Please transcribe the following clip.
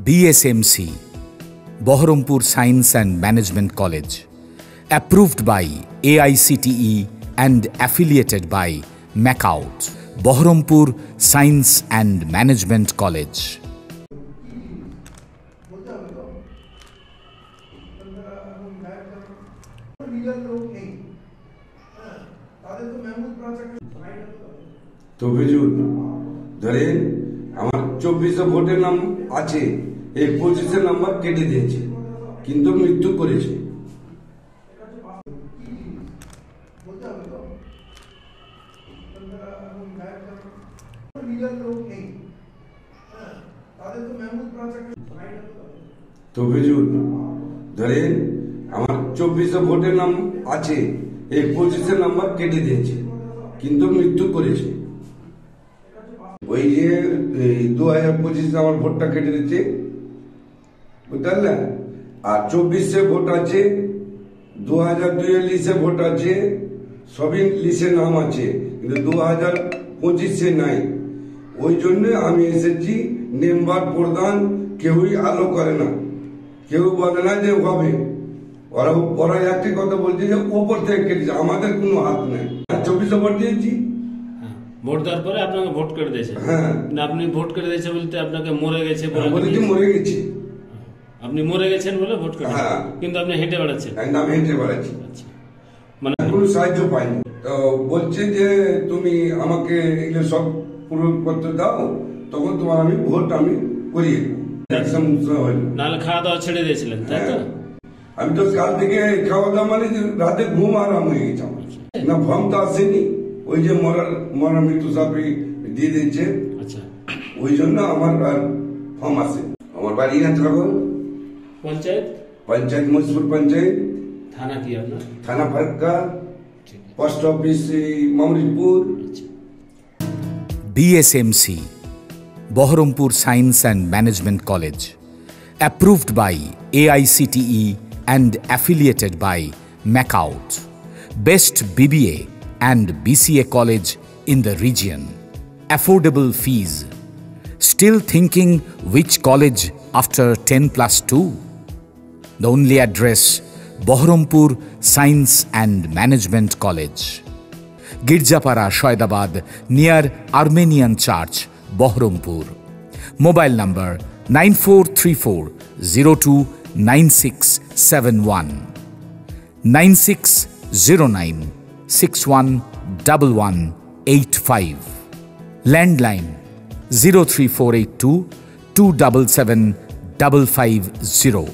BSMC, Baharampur Science and Management College, approved by AICTE and affiliated by MACAUT, Baharampur Science and Management College. তো হুজুর ধরেন আমার 24 ভোটের নাম আছে, এই 25 নাম্বার কেটে দিয়েছে, কিন্তু মৃত্যু করেছে। তো হুজুর ধরেন আমার 24 ভোটের নাম আছে, এই 25 নাম্বার কেটে দিয়েছে, কিন্তু মৃত্যু করেছে। ওই যে 2025 আমার ভোটটা কেটে দিচ্ছে, বুঝতে পারলেন? আর 24 ভোট আছে, 2002 লিস্টে ভোট আছে, সবই লিস্টে নাম আছে, কিন্তু 2025 নাই। ওই জন্য আমি এসেছি। মেম্বার প্রধান কেউই আলো করে না, কেউ বলে না যে হবে। ওরা একটি কথা বলছে যে ওপর থেকে কেটেছে, আমাদের কোনো হাত নেই। 24 ভোট দিয়েছি, ভোট দেওয়ার পরে আপনাকে ভোট করে দিয়েছে। হ্যাঁ, আপনি ভোট করে দিয়েছে বলতে আপনাকে মরে গেছে বলে মরে গেছে। আপনি মরে গেছেন বলে ভোট করে, কিন্তু আপনি হেঁটে বেড়াচ্ছেন। আমি হেঁটে বেড়াচ্ছি, মানে কোনো সাহায্য পাইনি। তো বলছে যে তুমি আমাকে এগুলো সব পূরণ করতে দাও, তখন তোমার আমি ভোট আমি করিয়ে নাহলে খাওয়া দাওয়া ছেড়ে দিয়েছিলেন, তাই তো? আমি তো কাল থেকে খাওয়া দাওয়া মানে রাতে ঘুম আরাম হয়ে গেছে আমার। না ফর্ম তো আসেনি, ওই যে মরার মৃত্যু সাপে দিয়ে দিচ্ছে। আচ্ছা, ওই জন্য আমার ফর্ম আসে। আমার বাড়ি নাচরাগর পঞ্চায়েত মজপুর পঞ্চায়েত। থানা কি আপনার? থানা Farakka, post office Mamripur. BSMC, Baharampur Science and Management College, approved by AICTE and affiliated by MACAUT, best BBA and BCA college in the region. Affordable fees. Still thinking which college after 10+2? The only address, Baharampur Science and Management College, Girjapara, Shoydabad, near Armenian Church, Baharampur. Mobile number 9434029671, 9609611185. Landline 03482 277 550.